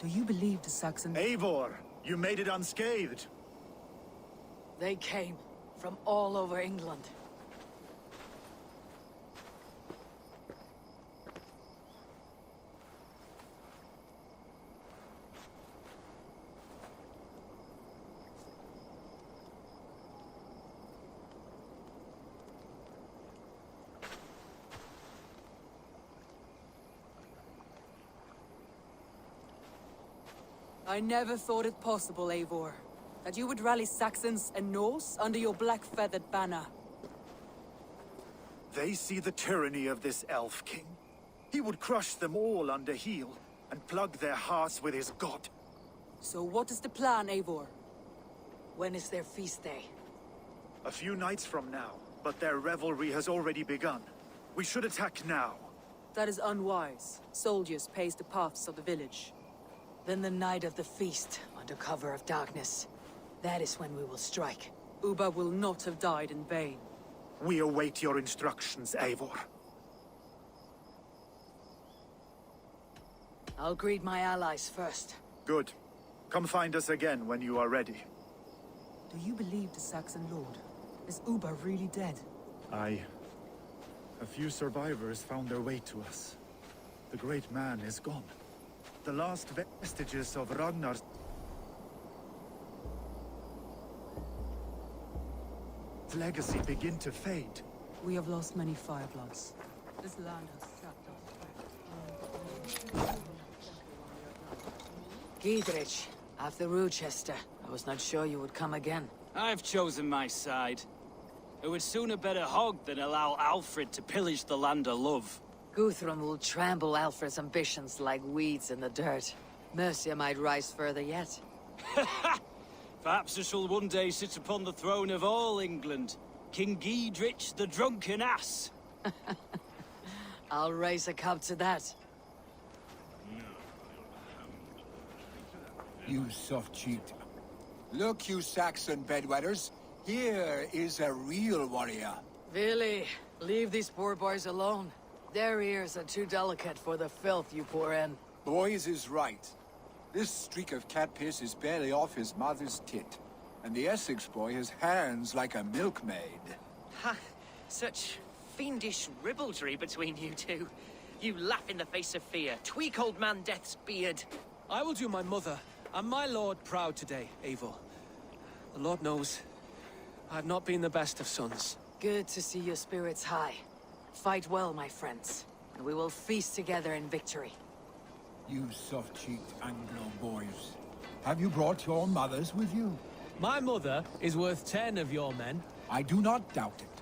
Do you believe the Saxon... Eivor, you made it unscathed. They came from all over England. I never thought it possible, Eivor, that you would rally Saxons and Norse under your black-feathered banner. They see the tyranny of this elf king. He would crush them all under heel and plug their hearts with his god. So what is the plan, Eivor? When is their feast day? A few nights from now, but their revelry has already begun. We should attack now. That is unwise. Soldiers pace the paths of the village. Then the night of the feast, under cover of darkness. That is when we will strike. Uba will not have died in vain. We await your instructions, Eivor. I'll greet my allies first. Good. Come find us again when you are ready. Do you believe the Saxon lord? Is Uba really dead? Aye. A few survivors found their way to us. The great man is gone. The last vestiges of Ragnar's legacy begin to fade. We have lost many firebloods. This land has sapped us. Giedrich, after Rochester. I was not sure you would come again. I've chosen my side. It would sooner bet a hog than allow Alfred to pillage the land of love. Guthrum will trample Alfred's ambitions like weeds in the dirt. Mercia might rise further yet. Perhaps I shall one day sit upon the throne of all England. King Giedrich the drunken ass. I'll raise a cup to that. You soft-cheeked. Look, you Saxon bedwetters. Here is a real warrior. Billy, leave these poor boys alone. Their ears are too delicate for the filth you pour in. Boys is right. This streak of cat piss is barely off his mother's tit. And the Essex boy has hands like a milkmaid. Ha! Such fiendish ribaldry between you two. You laugh in the face of fear. Tweak old man Death's beard. I will do my mother and my lord proud today, Eivor. The Lord knows, I have not been the best of sons. Good to see your spirits high. Fight well, my friends, and we will feast together in victory. You soft-cheeked Anglo boys. Have you brought your mothers with you? My mother is worth 10 of your men. I do not doubt it.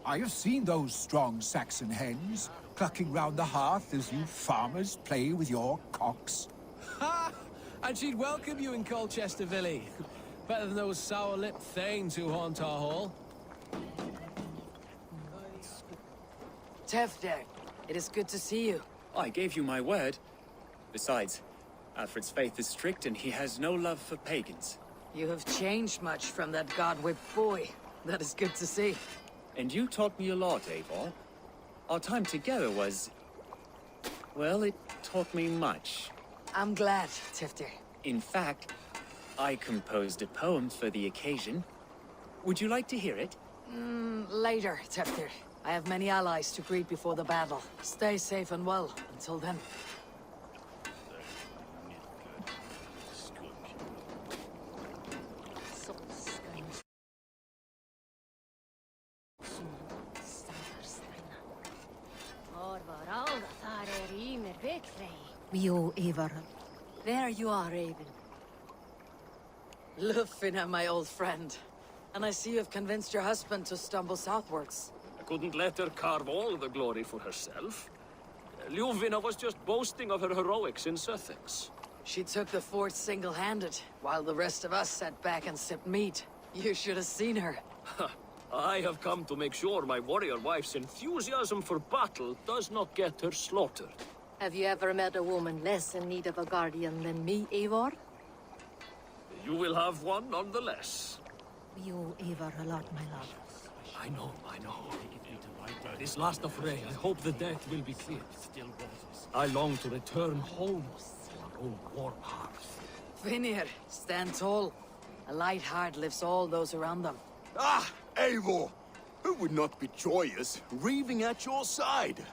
I have seen those strong Saxon hens clucking round the hearth as you farmers play with your cocks. Ha! And she'd welcome you in Colchester, Billy. Better than those sour-lipped thanes who haunt our hall. Tefder, it is good to see you. I gave you my word. Besides, Alfred's faith is strict and he has no love for pagans. You have changed much from that god-whipped boy. That is good to see. And you taught me a lot, Eivor. Our time together was... well, it taught me much. I'm glad, Tefder. In fact, I composed a poem for the occasion. Would you like to hear it? Later, Tefder. I have many allies to greet before the battle. Stay safe and well until then. There you are, Raven. Lufina, my old friend. And I see you have convinced your husband to stumble southwards. I couldn't let her carve all the glory for herself. Ljuvina was just boasting of her heroics in Sussex. She took the fort single-handed, while the rest of us sat back and sipped meat. You should have seen her. I have come to make sure my warrior wife's enthusiasm for battle does not get her slaughtered. Have you ever met a woman less in need of a guardian than me, Eivor? You will have one nonetheless. We owe Eivor a lot, my love. I know. This last affray, I hope the death will be clear. I long to return home. own warm hearth. Vinir, stand tall. A light heart lifts all those around them. Ah, Eivor! Who would not be joyous, raving at your side?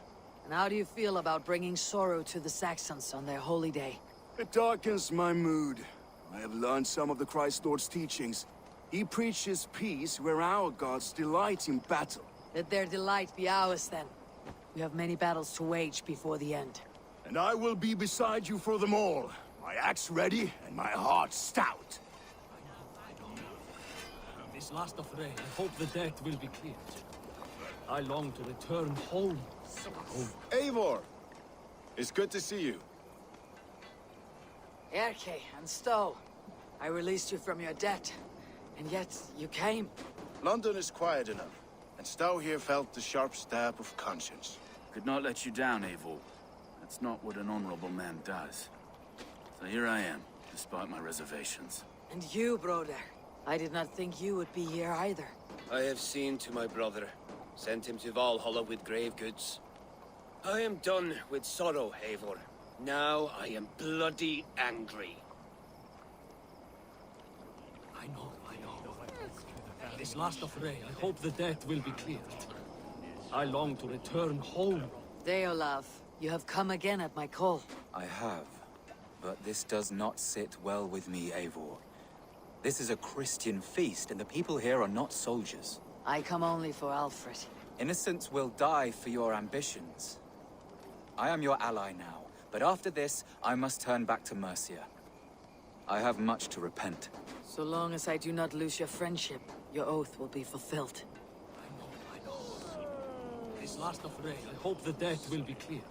And how do you feel about bringing sorrow to the Saxons on their holy day? It darkens my mood. I have learned some of the Christ Lord's teachings. He preaches peace where our gods delight in battle. Let their delight be ours, then. We have many battles to wage before the end. And I will be beside you for them all. My axe ready and my heart stout. This last affray, I hope the debt will be cleared. I long to return home. Eivor! It's good to see you. Erke and Stowe, I released you from your debt, and yet you came. London is quiet enough, and Stowe here felt the sharp stab of conscience. Could not let you down, Eivor. That's not what an honorable man does. So here I am, despite my reservations. And you, brother. I did not think you would be here either. I have seen to my brother, sent him to Valhalla with grave goods. I am done with sorrow, Eivor. Now I am bloody angry. I know. This last affray, I hope the debt will be cleared. I long to return home. Deolav, you have come again at my call. I have, but this does not sit well with me, Eivor. This is a Christian feast, and the people here are not soldiers. I come only for Alfred. Innocents will die for your ambitions. I am your ally now, but after this, I must turn back to Mercia. I have much to repent. So long as I do not lose your friendship, your oath will be fulfilled. I know. This last affray, I hope the debt will be cleared.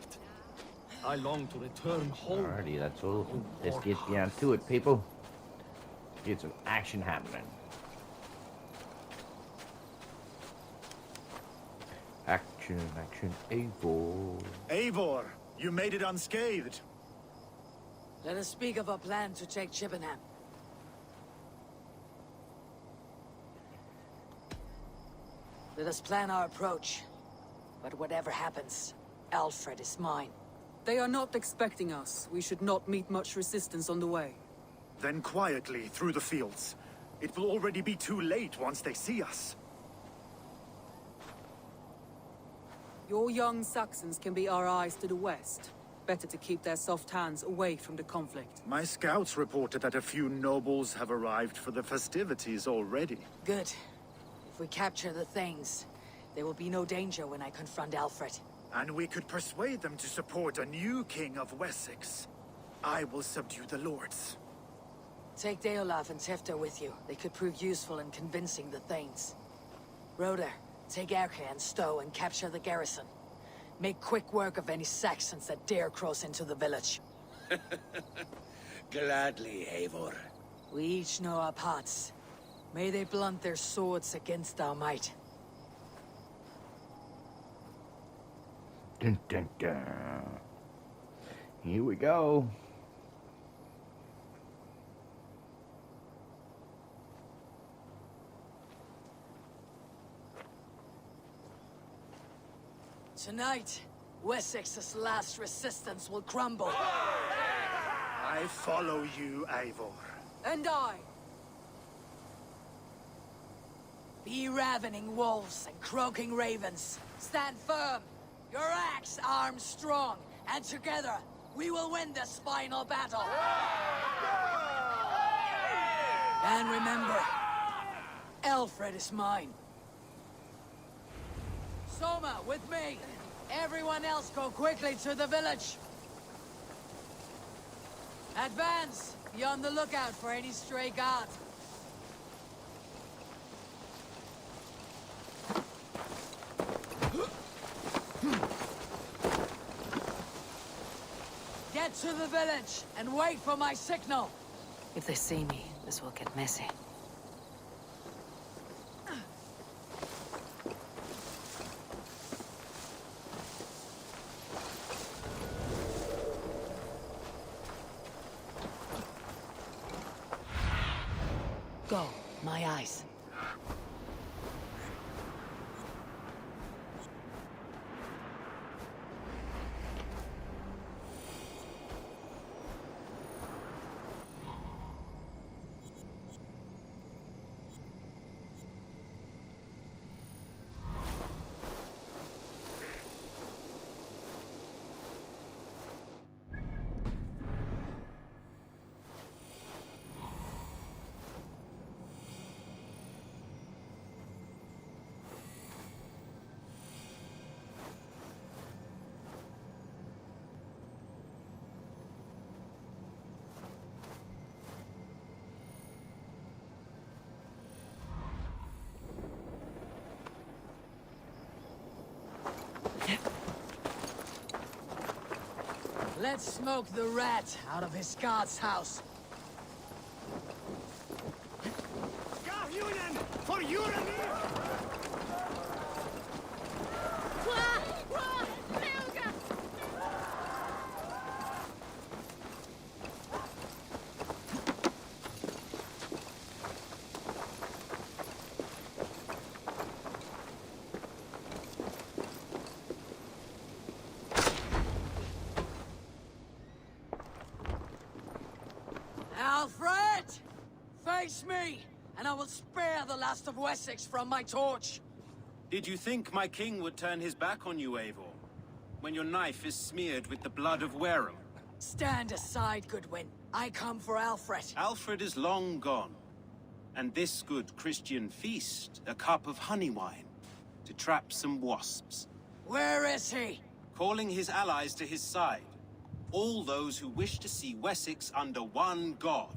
I long to return home. Alrighty, that's all. Let's get down to it, people. Get some action happening. Action, Eivor. Eivor, you made it unscathed. Let us speak of our plan to take Chippenham. Let us plan our approach. But whatever happens, Alfred is mine. They are not expecting us. We should not meet much resistance on the way. Then quietly through the fields. It will already be too late once they see us. Your young Saxons can be our eyes to the west. Better to keep their soft hands away from the conflict. My scouts reported that a few nobles have arrived for the festivities already. Good. If we capture the Thanes, there will be no danger when I confront Alfred. And we could persuade them to support a new king of Wessex. I will subdue the lords. Take Deolav and Tefta with you. They could prove useful in convincing the Thanes. Roder, take Erke and Stowe and capture the garrison. Make quick work of any Saxons that dare cross into the village. Gladly, Eivor. We each know our parts. May they blunt their swords against our might. Dun, dun, dun. Here we go. Tonight, Wessex's last resistance will crumble. I follow you, Eivor. And I. Be ravening wolves and croaking ravens. Stand firm. Your axe armed strong. And together, we will win this final battle. And remember, Alfred is mine. Soma, with me. Everyone else go quickly to the village. Advance. Be on the lookout for any stray guards. Get to the village and wait for my signal. If they see me, this will get messy. Go, my eyes. Let's smoke the rat out of his god's house. For you and me! Alfred! Face me, and I will spare the last of Wessex from my torch. Did you think my king would turn his back on you, Eivor? When your knife is smeared with the blood of Wareham? Stand aside, Goodwin. I come for Alfred. Alfred is long gone. And this good Christian feast, a cup of honey wine, to trap some wasps. Where is he? Calling his allies to his side. All those who wish to see Wessex under one god.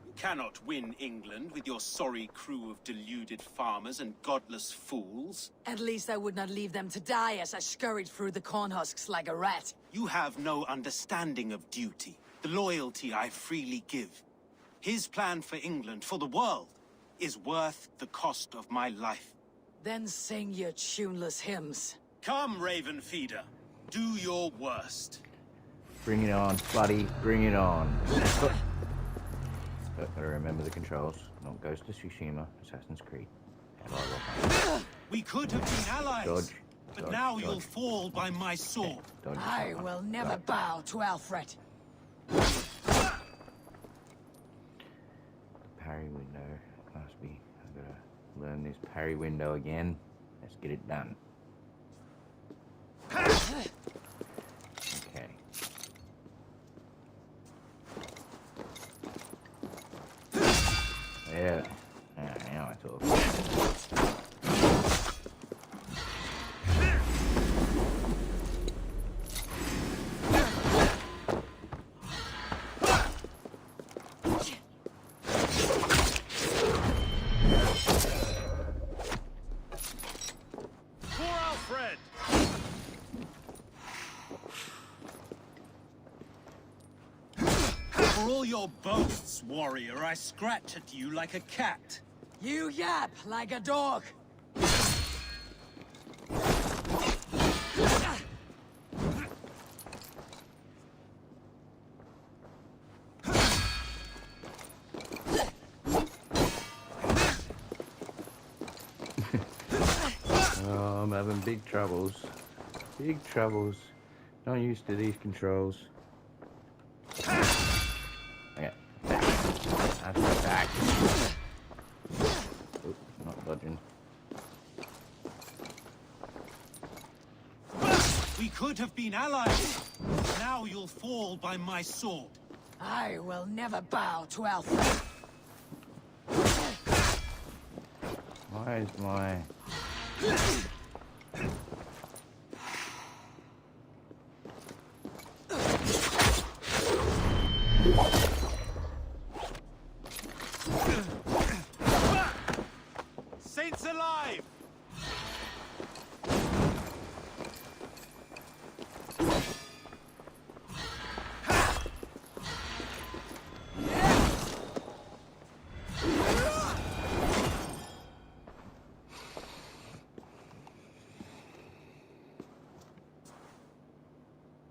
You cannot win England with your sorry crew of deluded farmers and godless fools. At least I would not leave them to die as I scurried through the corn husks like a rat. You have no understanding of duty, the loyalty I freely give. His plan for England, for the world, is worth the cost of my life. Then sing your tuneless hymns. Come, Raven Feeder. Do your worst. Bring it on, buddy. Bring it on. Gotta remember the controls. Not Ghost of Tsushima, Assassin's Creed. We could have been allies. Dodge. But Dodge, now dodge. you'll fall by my sword. Dodge. I will never bow to Alfred. Parry window. Must be. I've gotta learn this parry window again. Let's get it done. Okay. Yeah. Now I talk. For all your boasts, warrior, I scratch at you like a cat. You yap like a dog. Oh, I'm having big troubles. Big troubles. Not used to these controls. Okay. That's my back. Oop, not dodging. We could have been allies. Now you'll fall by my sword. I will never bow to Alfred. Why is my... Saints alive!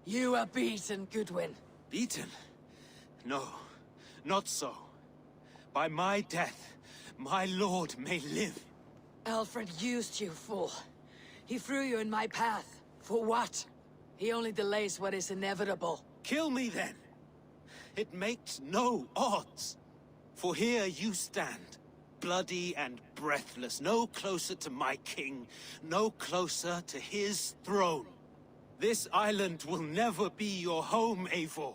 You are beaten, Goodwin. Beaten? No, not so. By my death, my lord may live. Alfred used you, fool. He threw you in my path. For what? He only delays what is inevitable. Kill me then. It makes no odds. For here you stand, bloody and breathless, no closer to my king, no closer to his throne. This island will never be your home, Eivor.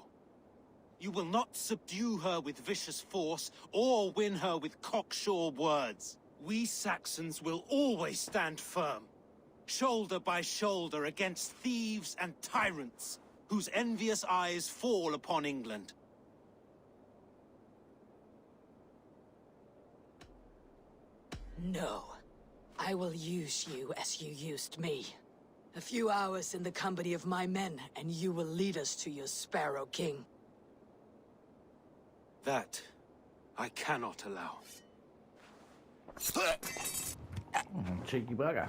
You will not subdue her with vicious force, or win her with cocksure words. We Saxons will always stand firm, shoulder by shoulder against thieves and tyrants, whose envious eyes fall upon England. No. I will use you as you used me. A few hours in the company of my men, and you will lead us to your Sparrow King. That I cannot allow. Cheeky bugger.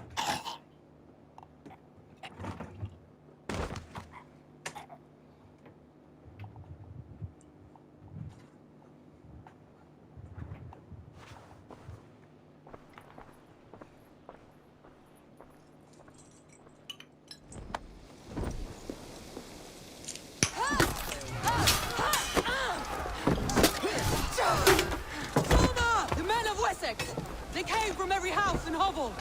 The men of Wessex! They came from every house and hovel!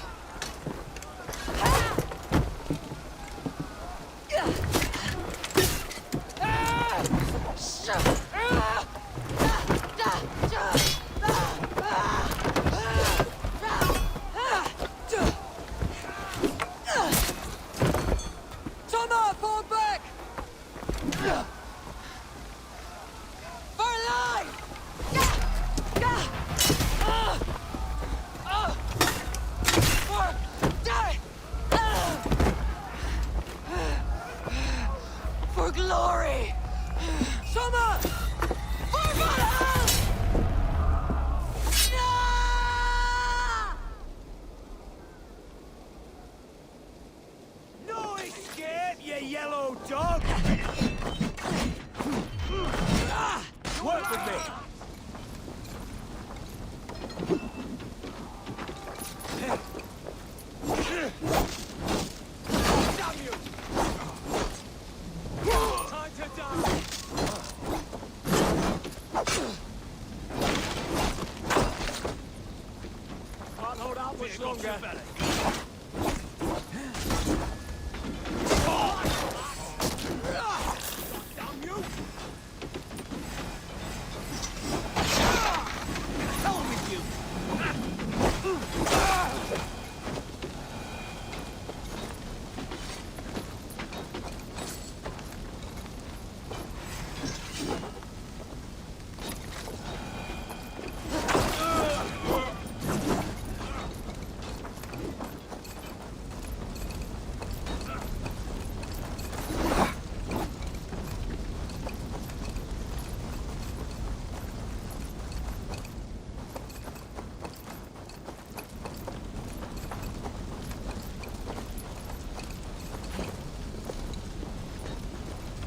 Thomas, fall back! For life! For glory! Summer! For Valhalla! No escape, you yellow dog! Work with me! Damn you! Time to die! Can't hold out much longer. Damn you! Hell with you!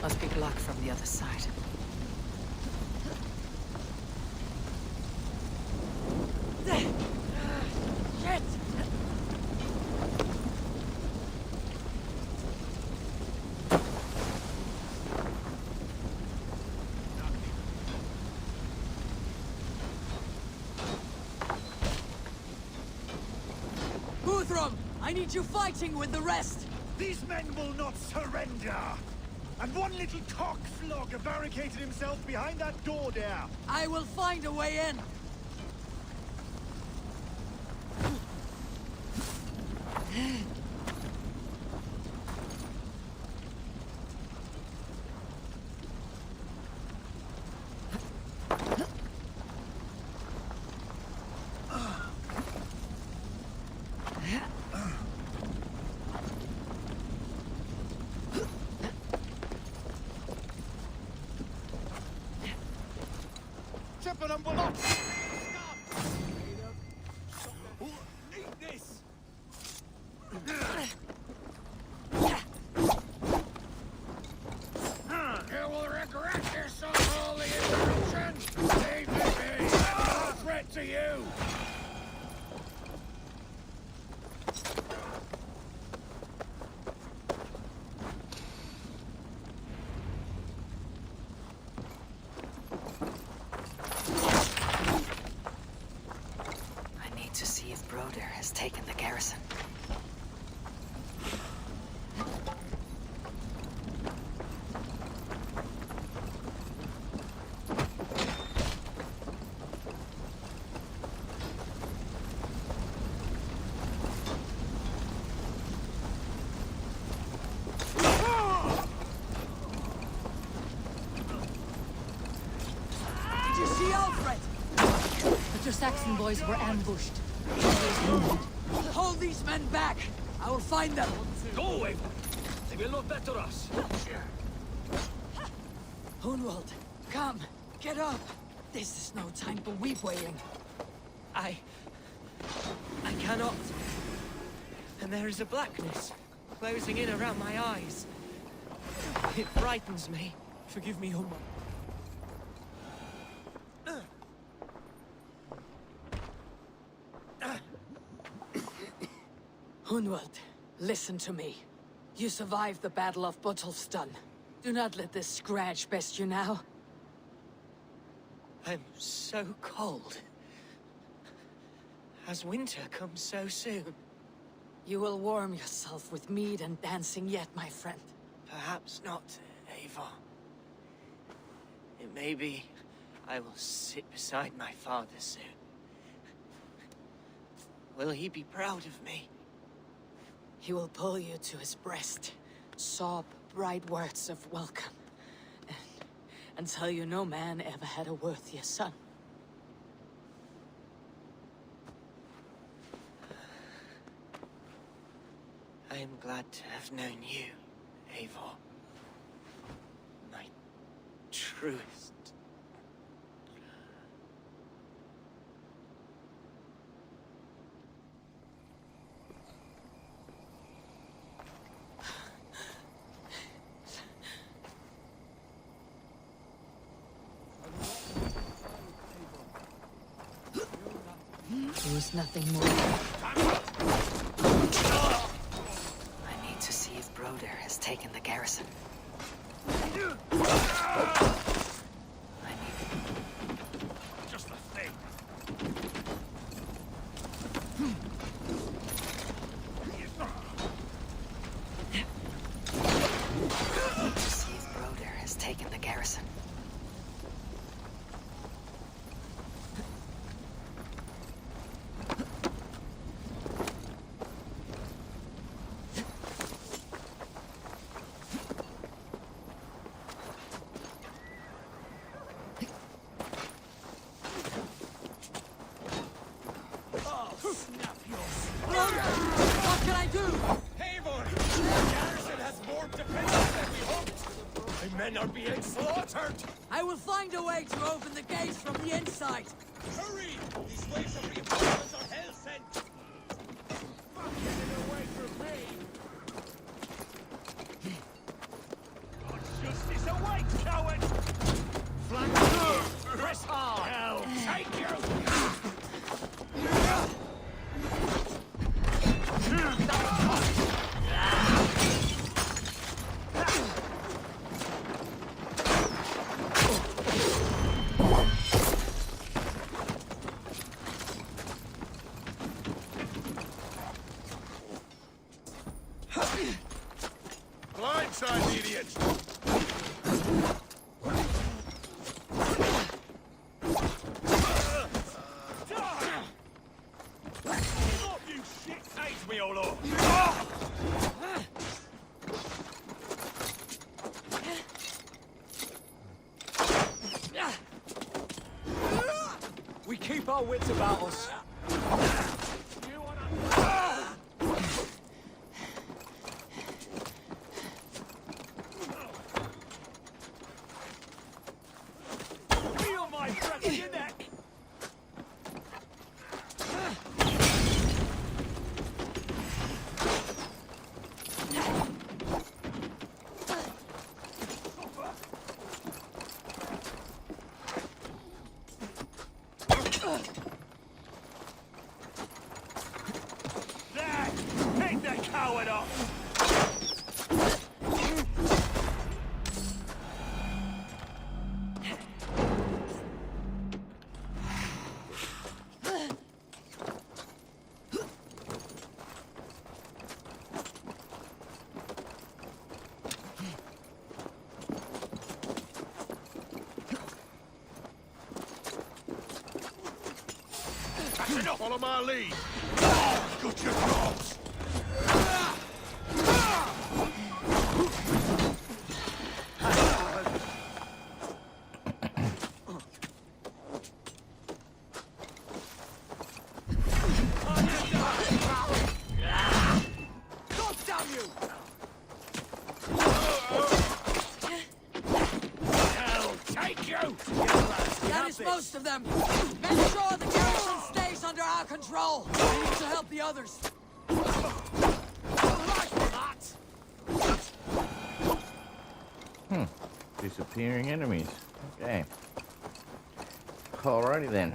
Must be luck from the other side. Shit! Guthrum, I need you fighting with the rest! These men will not surrender! And one little cockflogger barricaded himself behind that door there! I will find a way in! Tripping them will not... Eat this! You will regret this unholy interruption! Leave me be! I'm no threat to you! I need to see if Broder has taken the garrison. Did you see Alfred? But your Saxon boys were ambushed. Hold these men back! I will find them! Go, Eivor! They will not better us! Hunwald, come! Get up! This is no time for weep wailing. I cannot. And there is a blackness closing in around my eyes. It frightens me. Forgive me, Hunwald. Hunwald, listen to me. You survived the Battle of Botolfston. Do not let this scratch best you now. I'm so cold. Has winter come so soon? You will warm yourself with mead and dancing yet, my friend. Perhaps not, Eivor. It may be I will sit beside my father soon. Will he be proud of me? He will pull you to his breast, sob bright words of welcome, and tell you no man ever had a worthier son. I am glad to have known you, Eivor. My truest. There was nothing more. I need to see if Broder has taken the garrison. Just a thing. I need to see if Broder has taken the garrison. What can I do? Eivor! The garrison has more defenses than we hoped! My men are being slaughtered! I will find a way to open the gates from the inside. Hurry! These waves of reinforcements are hell sent! Fuck, get it away from me! God's justice awaits, coward! Flank through! Press hard! Hell, take you! Blindside the idiots! Stop, you shit! Save me, O Lord! We keep our wits about us. Feel my breath in your neck! There! Take the coward off! That's enough! Follow my lead! Got your drops! most of them. Make sure the garrison stays under our control. We need to help the others. Disappearing enemies. Okay. Alrighty then.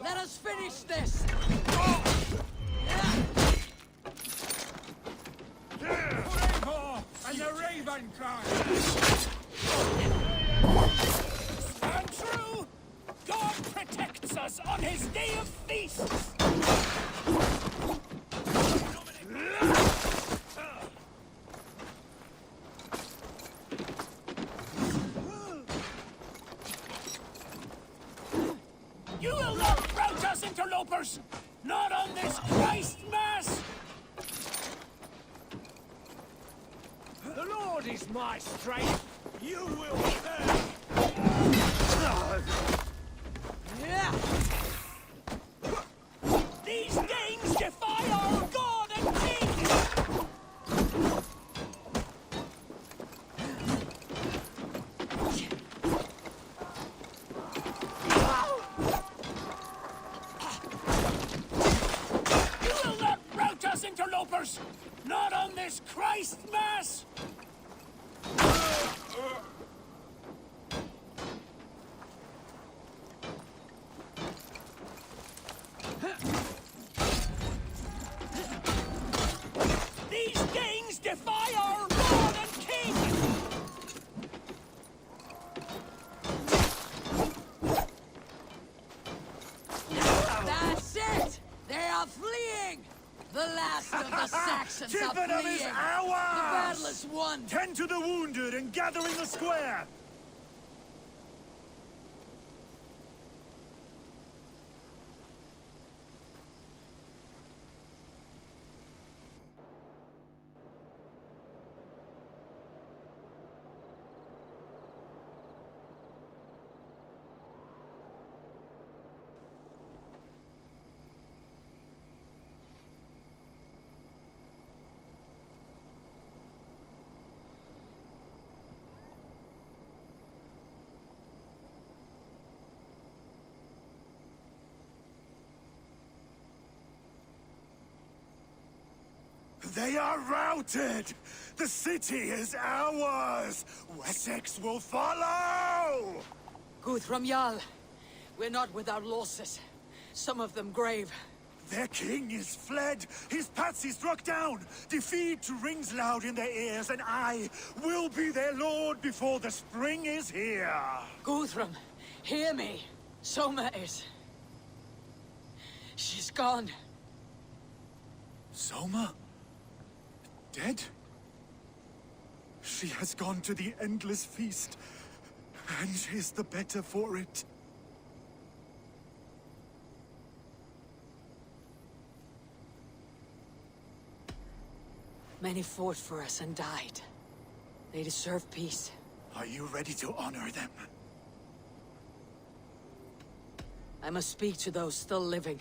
Let us finish this! And the raven cry! And true! God protects us on his day of feasts! You will not rout us, interlopers! Not on this Christ Mass! The Lord is my strength. You will pay. These Danes defy our God and King! You will not rout us, interlopers! Not on this Christ Mass! These Danes defy our God and King! That's it! They are fleeing! The last of the Saxons are Chippenham fleeing! is The ours! battle is won! Tend to the wounded and gather in the square! They are routed! The city is ours! Wessex will follow! Guthrum Jarl, we're not without losses. Some of them grave. Their king is fled! His patsy struck down! Defeat rings loud in their ears, and I will be their lord before the spring is here! Guthrum, hear me. Soma is... She's gone. Soma? Dead? She has gone to the endless feast, and is the better for it. Many fought for us and died. They deserve peace. Are you ready to honor them? I must speak to those still living.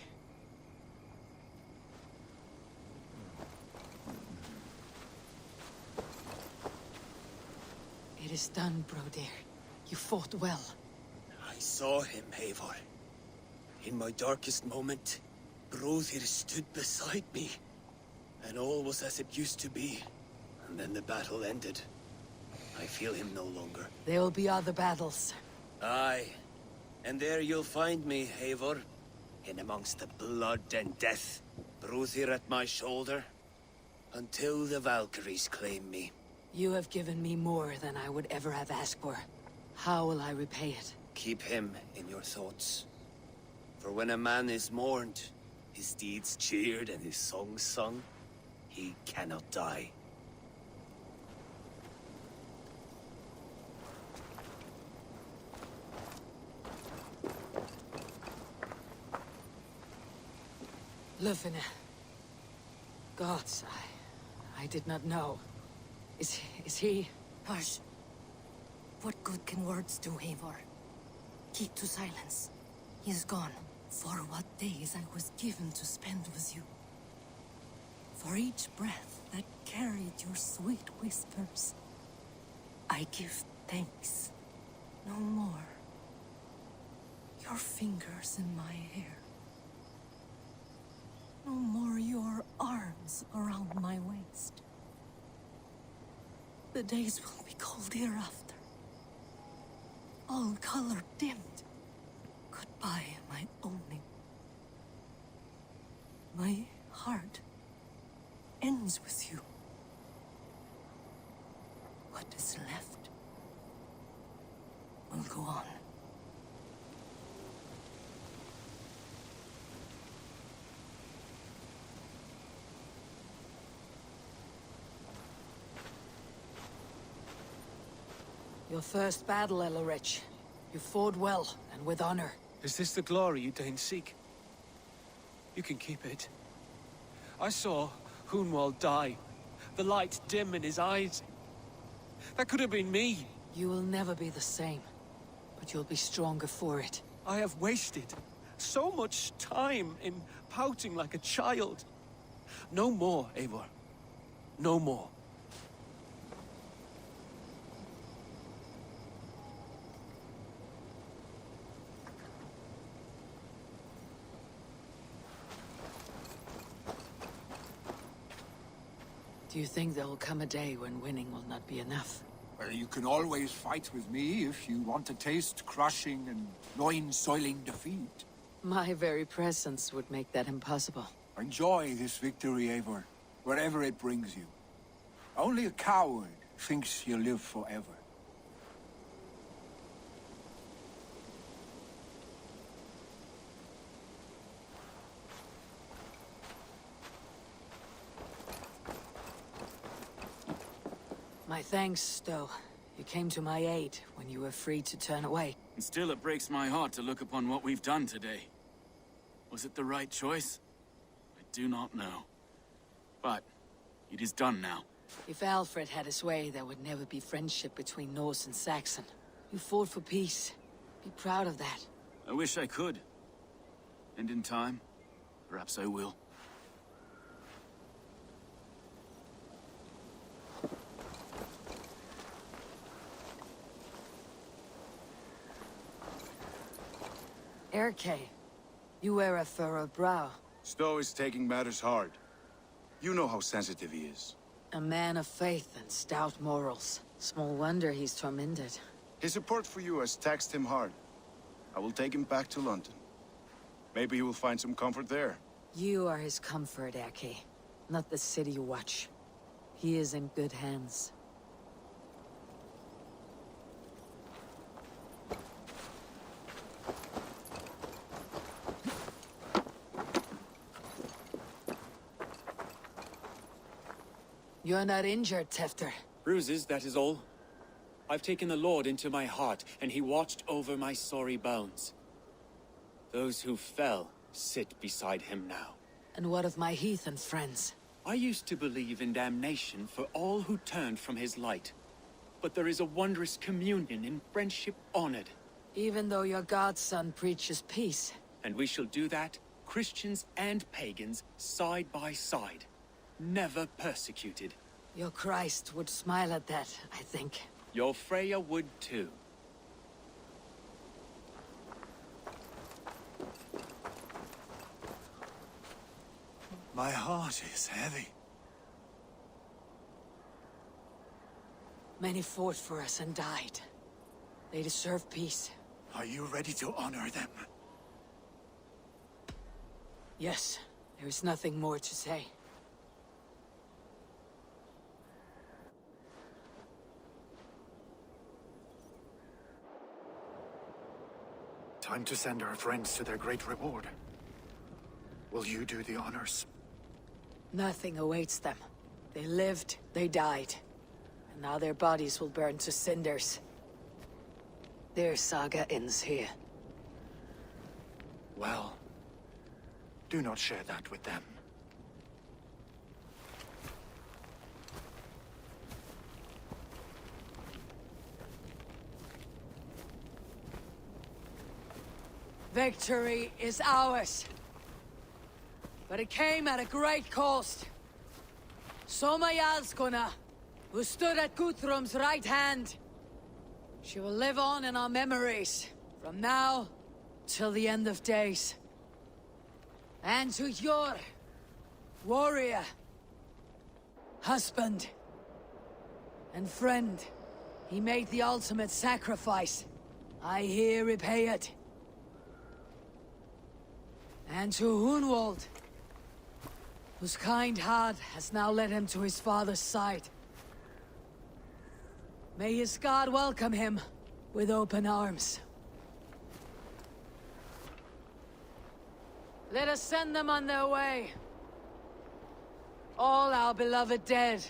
It is done, Brodir. You fought well. I saw him, Eivor. In my darkest moment, Brodir stood beside me. And all was as it used to be. And then the battle ended. I feel him no longer. There will be other battles. Aye. And there you'll find me, Eivor. In amongst the blood and death. Brodir at my shoulder. Until the Valkyries claim me. You have given me more than I would ever have asked for. How will I repay it? Keep him in your thoughts. For when a man is mourned, his deeds cheered and his songs sung, he cannot die. Lufina. Gods, I did not know. Is he... Hush. What good can words do, Eivor? Keep to silence. He is gone. For what days I was given to spend with you. For each breath that carried your sweet whispers. I give thanks. No more. Your fingers in my hair. No more your arms around my waist. The days will be cold hereafter. All color dimmed. Goodbye, my only. My heart ends with you. What is left will go on. Your first battle, Elorich. You fought well, and with honor. Is this the glory you deign seek? You can keep it. I saw Hunwald die. The light dim in his eyes. That could have been me. You will never be the same. But you'll be stronger for it. I have wasted so much time in pouting like a child. No more, Eivor. No more. Do you think there will come a day when winning will not be enough? Well, you can always fight with me if you want to taste crushing and loin-soiling defeat. My very presence would make that impossible. Enjoy this victory, Eivor, wherever it brings you. Only a coward thinks he'll live forever. My thanks, Stowe. You came to my aid when you were free to turn away. And still it breaks my heart to look upon what we've done today. Was it the right choice? I do not know. But it is done now. If Alfred had his way, there would never be friendship between Norse and Saxon. You fought for peace. Be proud of that. I wish I could. And in time, perhaps I will. Erke, you wear a furrowed brow. Stowe is taking matters hard. You know how sensitive he is. A man of faith and stout morals. Small wonder he's tormented. His support for you has taxed him hard. I will take him back to London. Maybe he will find some comfort there. You are his comfort, Erke. Not the city watch. He is in good hands. You're not injured, Tefter. Bruises, that is all. I've taken the Lord into my heart, and he watched over my sorry bones. Those who fell sit beside him now. And what of my heathen friends? I used to believe in damnation for all who turned from his light. But there is a wondrous communion in friendship honored. Even though your godson preaches peace. And we shall do that, Christians and pagans, side by side. Never persecuted. Your Christ would smile at that, I think. Your Freya would too. My heart is heavy. Many fought for us and died. They deserve peace. Are you ready to honor them? Yes, there is nothing more to say. Time to send our friends to their great reward. Will you do the honors? Nothing awaits them. They lived, they died. And now their bodies will burn to cinders. Their saga ends here. Well, do not share that with them. Victory is ours. But it came at a great cost. Soma Jarlskona, who stood at Guthrum's right hand. She will live on in our memories, from now till the end of days. And to your warrior, husband, and friend, he made the ultimate sacrifice. I here repay it. And to Hunwald, whose kind heart has now led him to his father's side. May his God welcome him with open arms. Let us send them on their way. All our beloved dead.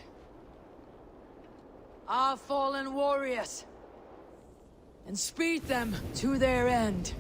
Our fallen warriors. And speed them to their end.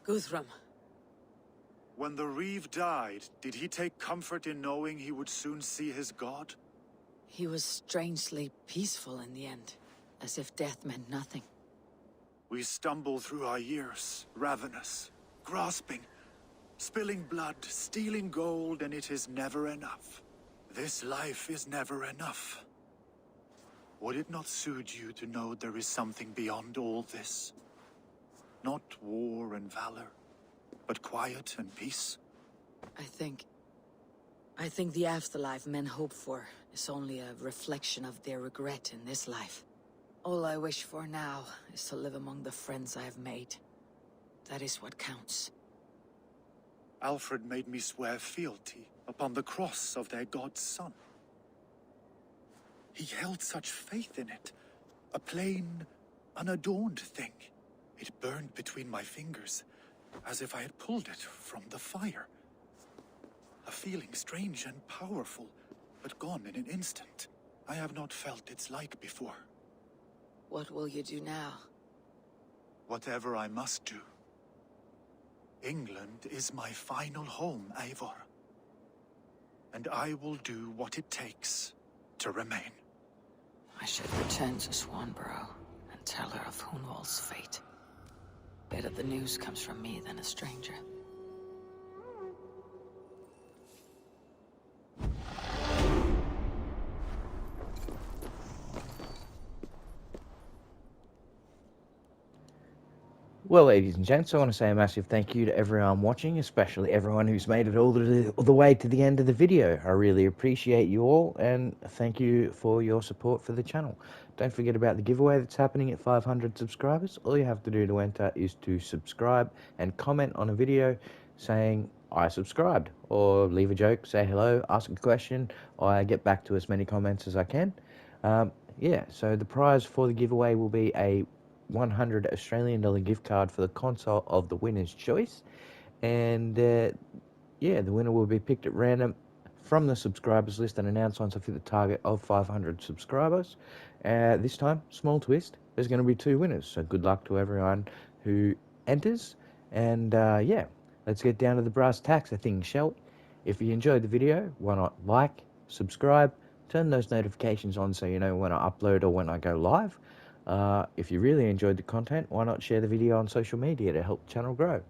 Guthrum. When the Reeve died, did he take comfort in knowing he would soon see his god? He was strangely peaceful in the end, as if death meant nothing. We stumble through our years, ravenous, grasping, spilling blood, stealing gold, and it is never enough. This life is never enough. Would it not soothe you to know there is something beyond all this? Not war and valor, but quiet and peace? I think the afterlife men hope for is only a reflection of their regret in this life. All I wish for now is to live among the friends I have made. That is what counts. Alfred made me swear fealty upon the cross of their god's son. He held such faith in it, a plain, unadorned thing. It burned between my fingers, as if I had pulled it from the fire. A feeling strange and powerful, but gone in an instant. I have not felt its like before. What will you do now? Whatever I must do. England is my final home, Eivor. And I will do what it takes to remain. I should return to Swanborough and tell her of Hunwald's fate. Better the news comes from me than a stranger. Well, ladies and gents, I want to say a massive thank you to everyone watching, especially everyone who's made it all the way to the end of the video. I really appreciate you all, and thank you for your support for the channel. don't forget about the giveaway that's happening at 500 subscribers. All you have to do to enter is to subscribe and comment on a video saying I subscribed, or leave a joke, say hello, ask a question. I get back to as many comments as I can. Yeah, so the prize for the giveaway will be a $100 Australian gift card for the console of the winner's choice. And yeah, the winner will be picked at random from the subscribers list and announced once I've hit the target of 500 subscribers. This time, small twist, there's going to be 2 winners. So good luck to everyone who enters. And yeah, let's get down to the brass tacks of things, shall we? If you enjoyed the video, why not like, subscribe, turn those notifications on so you know when I upload or when I go live. If you really enjoyed the content, why not share the video on social media to help the channel grow?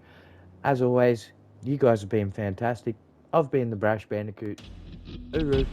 As always, you guys have been fantastic. I've been the Brash Bandicoot. Hooroo.